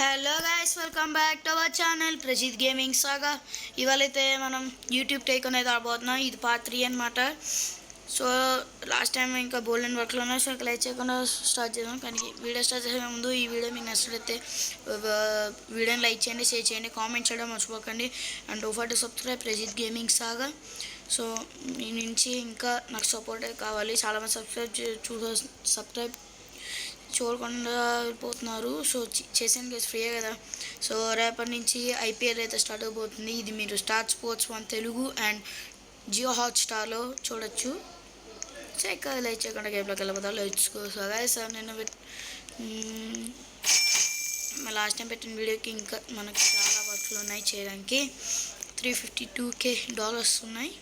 Hello guys, welcome back to our channel Prajith gaming saga. ఇవాళైతే మనం YouTube take అనేది ఆడబోతున్నాం. ఇది పార్ట్ 3 అనమాట. సో లాస్ట్ టైం ఇంకా బోల్డెన్ వర్క్లో ఉన్నాయి. సో ఇంకా లైక్ చేయకుండా స్టార్ట్ చేద్దాం. కానీ వీడియో స్టార్ట్ చేసే ముందు ఈ వీడియో మీకు నచ్చినట్లయితే వీడియోని లైక్ చేయండి, షేర్ చేయండి, కామెంట్ చేయడం మర్చిపోకండి. And offer to subscribe Prajith gaming saga. So మీ నుంచి ఇంకా నాకు సపోర్ట్ కావాలి. చాలామంది సబ్స్క్రైబ్ చూడకుండా వెళ్ళిపోతున్నారు. సో చేసాను గైస్, ఫ్రీయే కదా. సో రేపటి నుంచి ఐపీఎల్ అయితే స్టార్ట్ అయిపోతుంది. ఇది మీరు star sports 1 Telugu and Jio హాట్స్టార్లో చూడొచ్చు. సో ఇక్కడ లైక్ చేయకుండా గేమ్లోకి వెళ్ళిపోతారు. లైట్స్కో. సో గైస్, నేను లాస్ట్ టైం పెట్టిన వీడియోకి ఇంకా మనకి చాలా వర్క్లు ఉన్నాయి చేయడానికి. $352K ఉన్నాయి.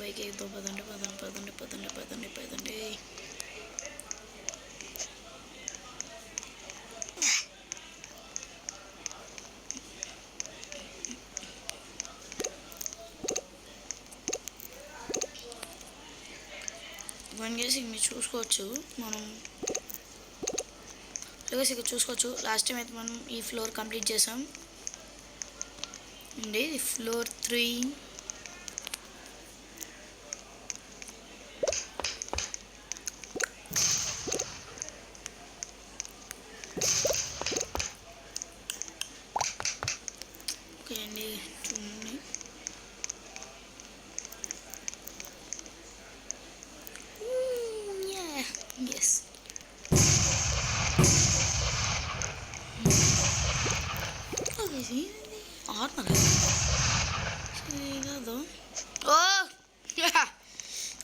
పైకి పదండి పదండి పదండి పదండి పదండి పదండి. వన్ గేసి మీరు చూసుకోవచ్చు. మనం ఇక్కడ చూసుకోవచ్చు. లాస్ట్ టైం అయితే మనం ఈ ఫ్లోర్ కంప్లీట్ చేసాం అండి. ఫ్లోర్ 3. ఓకే అండి, చూడండి. ఎస్, ఆర్మర్ కాదు. ఓ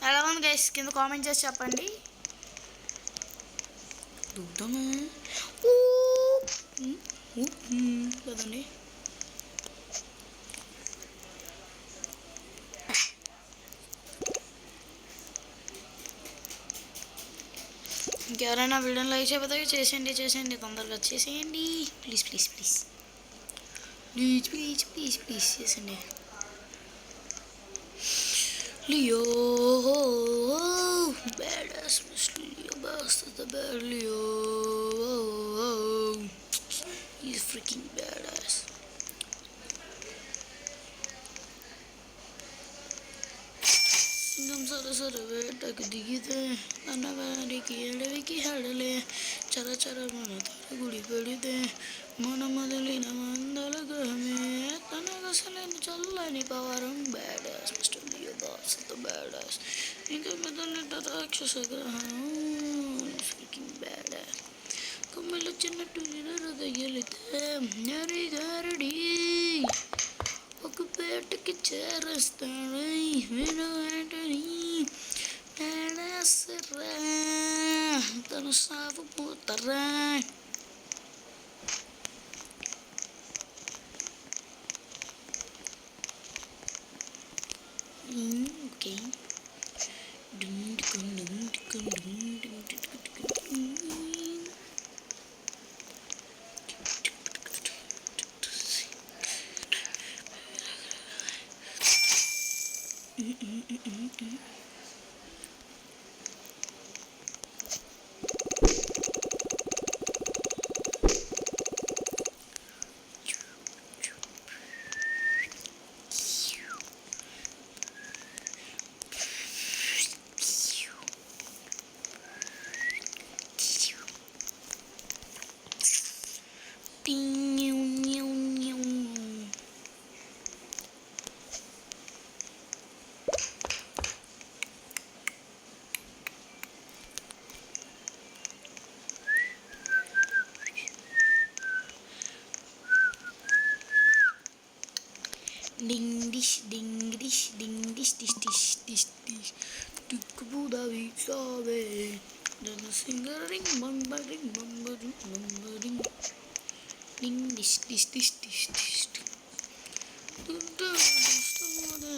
ఎలా ఉంది గైస్, కింద కామెంట్ చేసి చెప్పండి. చూద్దాము కదండి. ఇంకెవరైనా వీడియోని లైక్ చేయకపోతే చేసేయండి తొందరగా చేసేయండి. Please please please please please please please చేసేయండి. Leo badass Miss Leo, bastard the bad Leo. He's freaking badass. సింగం సరసర వేటకు దిగితే అన్నగారికి ఎడవికి హడలే చరచర మన తరగుడి పెడితే మన మొదలైన మందల గ్రహమే తనగసలేని చల్లని పవరం. Badass mister Leo boss the badass. ఇంకా మెదలట రాక్షస గ్రహం. Freaking badass. కొమ్మలు చిన్నట్టు నిరదగిలితే నరిగారడి ఒక పేటకి చేరేస్తాడు వినటని. బ్యాడాసరా తను సాగిపోతారా. Okay, ding dish ding dish ding dish dish dish dish dish tukbuda visabe dan singer ring bamba ring ding dish dish dish dish dish tuda stoda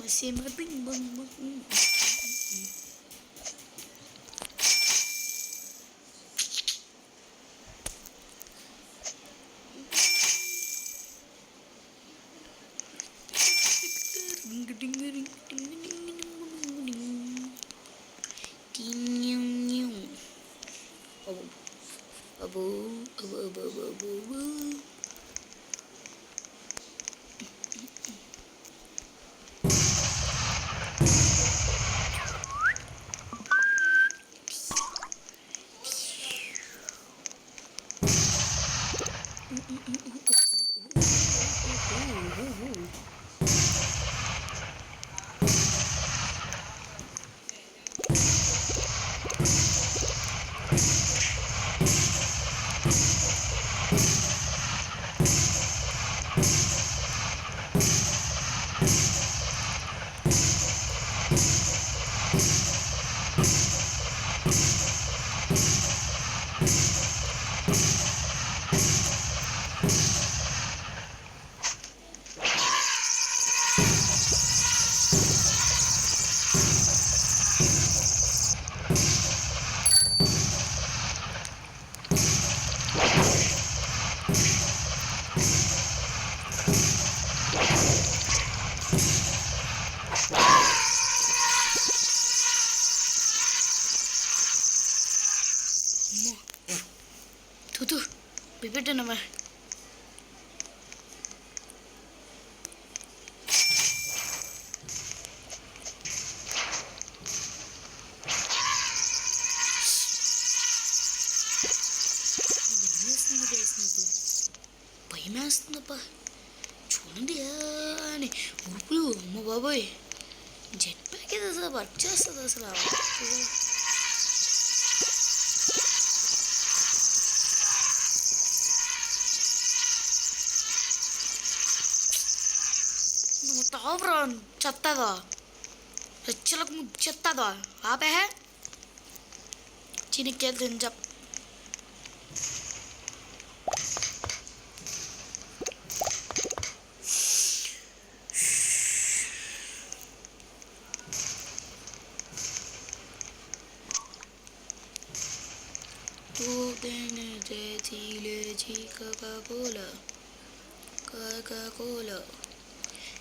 masih mabing bamba. Abu, abu, abu, abu, abu, abu. Tuh, bibir dan nama. భయమేస్తుందప్ప చూడండి అని ఉరుపులు అమ్మ బాబోయ్ jet pack ఇది అసలు work చేస్తుంది అసలు తావరా చెత్తదా రెచ్చలకు చెత్తదా ఆపే చినిక్కేది తింజప్ Coca-Cola.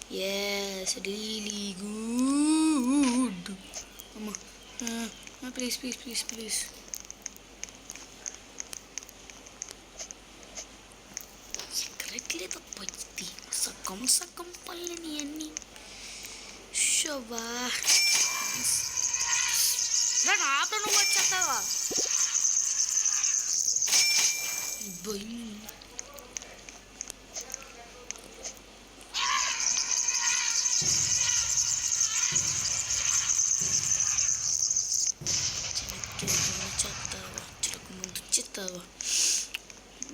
Yes, really good. Mama, please. Secretly the pasti. Sakam palani anni. Shobha. Ran aapno nu vachatawa. Boy. చెత్తవా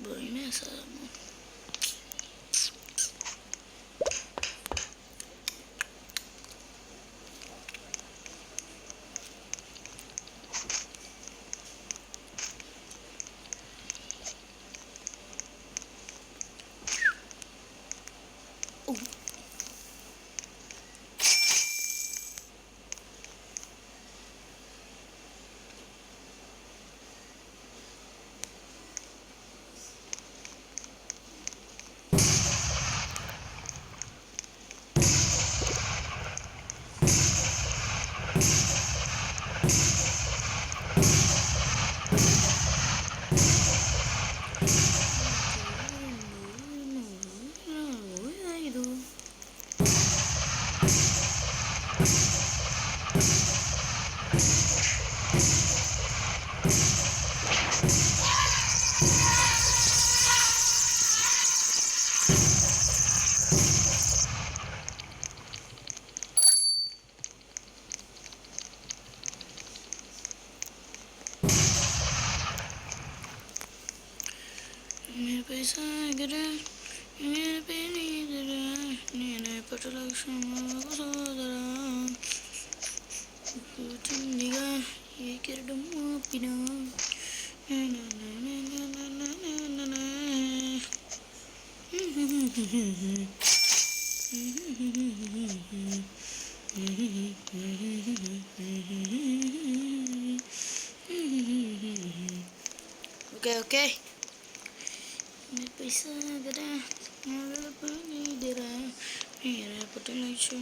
భయమే సార్ मेरे पैसा गिरा मेरे पे नहीं गिरा नीने पटलक्ष्म सोदरा कुचुंदिगा ये किरडम पिना Okay. May पैसा गिरा मेरे पे नहीं गिरा मेरे पटलक्ष्म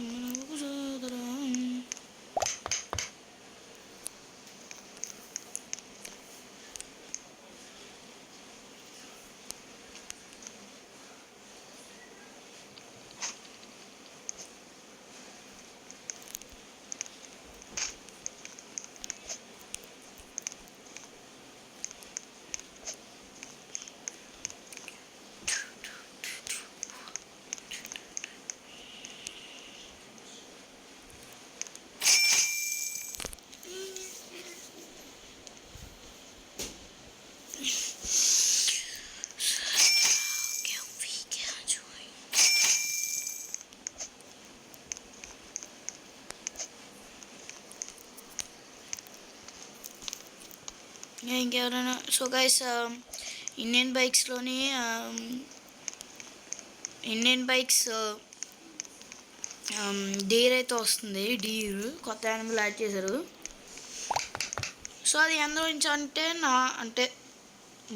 ఇంకెవరైనా సో గైస్ ఇండియన్ బైక్స్లోని ఇండియన్ బైక్స్ డీర్ అయితే వస్తుంది. డీర్ కొత్త యానిమల్ యాడ్ చేశారు. సో అది ఎందు నుంచి అంటే అంటే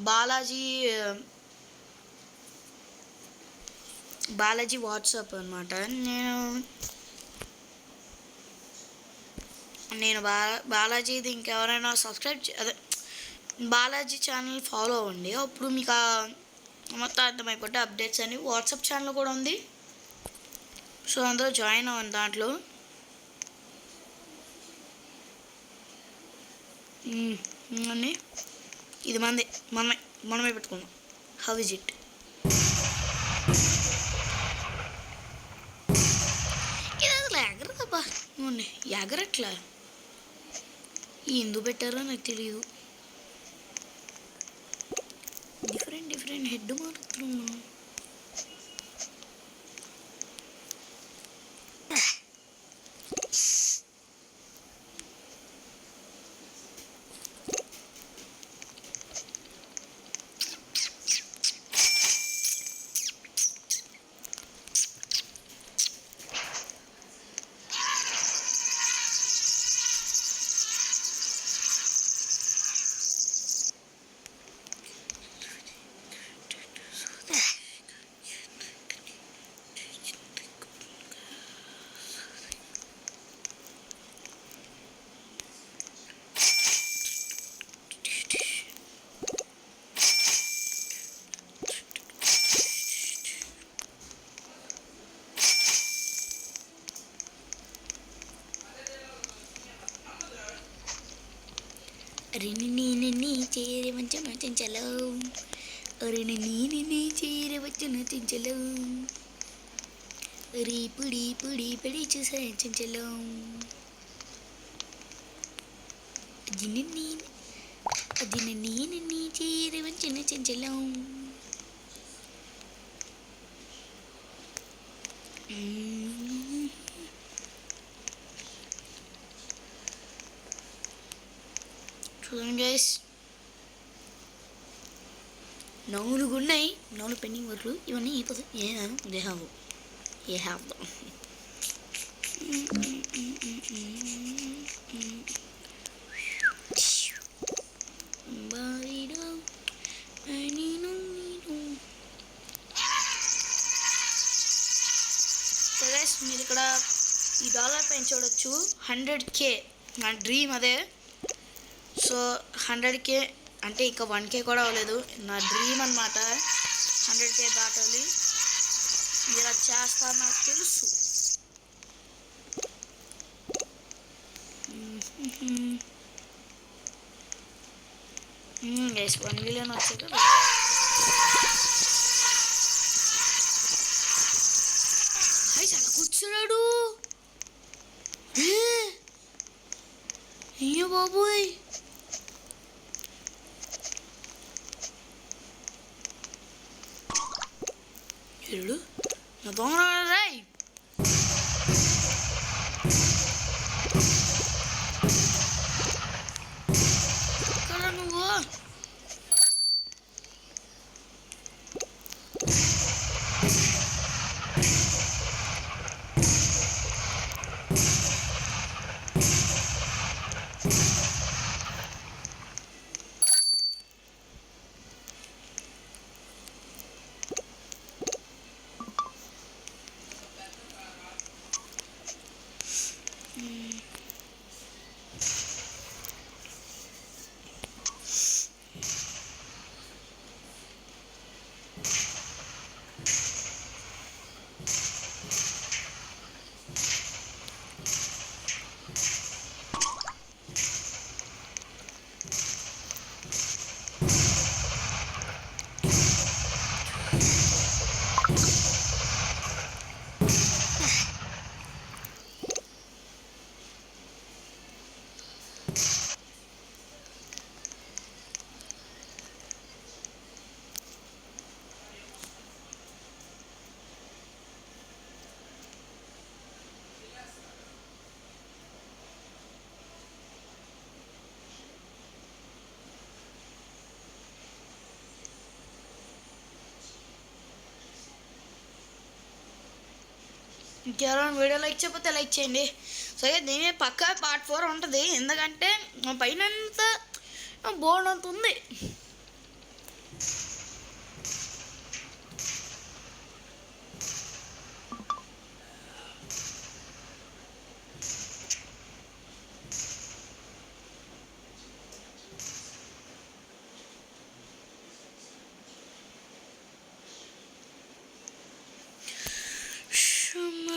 బాలాజీ వాట్సాప్ అనమాట. నేను బాలాజీది ఇంకెవరైనా అదే బాలాజీ ఛానల్ ఫాలో అవ్వండి. అప్పుడు మీకు మొత్తం అర్థమైపోతే అప్డేట్స్ అని వాట్సాప్ ఛానల్ కూడా ఉంది. సో అందులో జాయిన్ అవ్వండి. దాంట్లో అన్నీ ఇది మనమే పెట్టుకుందాం. How is it? ఇది అసలు ఎగరదబ్బా. ఎగరట్లా. ఎందుకు పెట్టారో నాకు తెలియదు. డిఫరెంట్ హెడ్ మారుతున్నాం. నీ చేరవచ్చున చెంచలో నీ చేరవచ్చున చెంచలో పుడి పడి చూసా చెంచలో అది నీ చేరవచ్చున చెంచలో చూడండి గైస్, 4 ఉన్నాయి. 4 పెండింగ్ వర్క్లు. ఇవన్నీ దే హ్యావ్ గైస్ మీరు ఇక్కడ ఈ డాలర్ పైన చూడొచ్చు. 100K నా డ్రీమ్ అదే. సో 100K అంటే ఇంకా 1K కూడా అవ్వలేదు. నా డ్రీమ్ అనమాట 100K దాటాలి. ఇలా చేస్తాను నాకు తెలుసు. గైస్ 1 మిలియన్ వచ్చాక చాలా కూర్చున్నాడు. అయ్యో బాబోయ్, చూడు నా దొంగ రాయ్. నువ్వు ఇంకెవరైనా వీడియో లైక్ చేయకపోతే లైక్ చేయండి. సో దీని పక్కా పార్ట్ 4 ఉంటుంది, ఎందుకంటే పైన అంతా బోర్డు అంత ఉంది.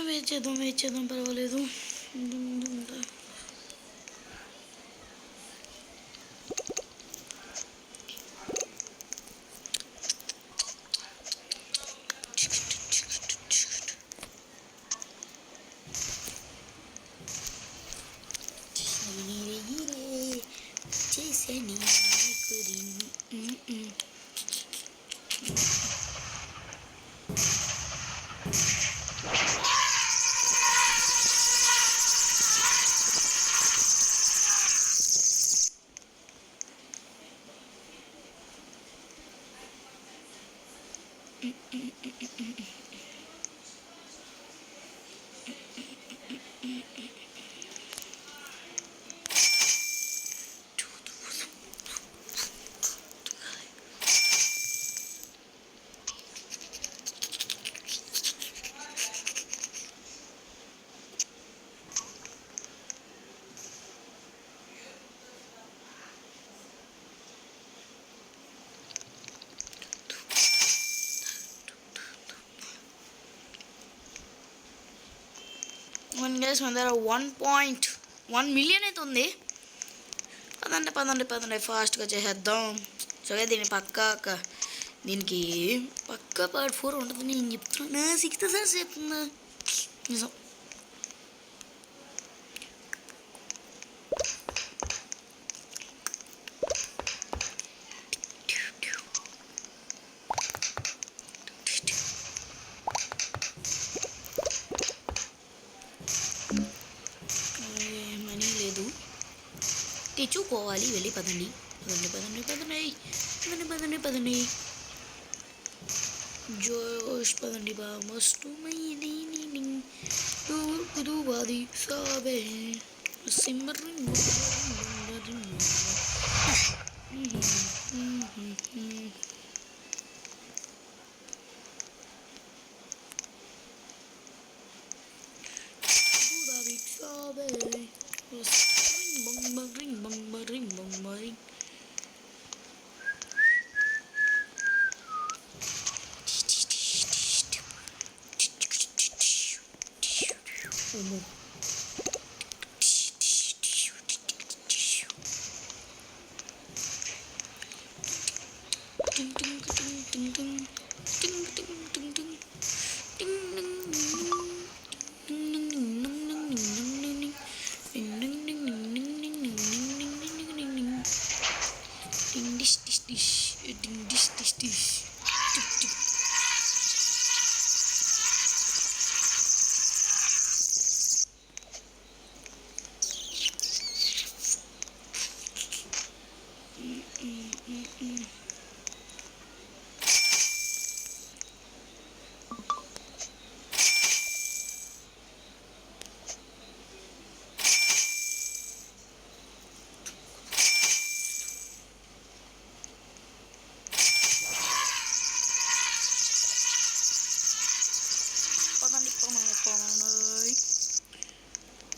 వెయిట్ చేద్దాం పర్వాలేదు. చేసని మన దగ్గర 1.1 మిలియన్ అయితే ఉంది. పదండి ఫాస్ట్గా చేసేద్దాం. సో దీని దీనికి పక్కా పార్ట్ 4 ఉంటుంది. నేను చెప్తున్నా 6th సెన్స్ చెప్తున్నా నిజం. మనీ లేదు, తెచ్చుకోవాలి. వెళ్ళి పదండి. జోష్ పదండి బా మస్తు కుదువాది సాబే సిమ్మర్ sabe ring bang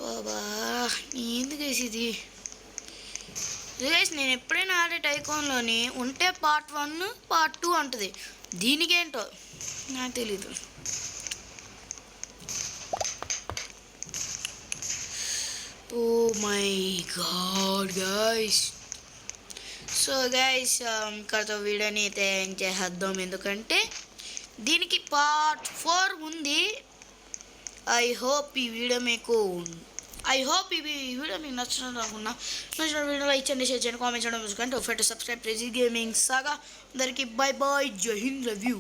బాబా ఎందుకు వేసేది రేస్. నేను ఎప్పుడైనా ఆడే టైకాన్లోని ఉంటే పార్ట్ 1 పార్ట్ 2 అంటుంది. దీనికేంటో నాకు తెలీదు. Oh my God guys. So guys ఇక్కడతో వీడియోని అయితే ఎండ్ చేద్దాం, ఎందుకంటే దీనికి పార్ట్ 4 ఉంది. ఐ హోప్ ఈ వీడియో మీకు నచ్చినట్టు అనుకున్నా. నచ్చిన వీడియో లైక్ చేయండి, షేర్ చేయండి, కామెంట్ చేయడం చూసుకుంటే సబ్స్క్రైబ్ ప్రెజీ గేమింగ్ సాగా. అందరికీ బై బాయ్, జై హింద్, లవ్ యూ.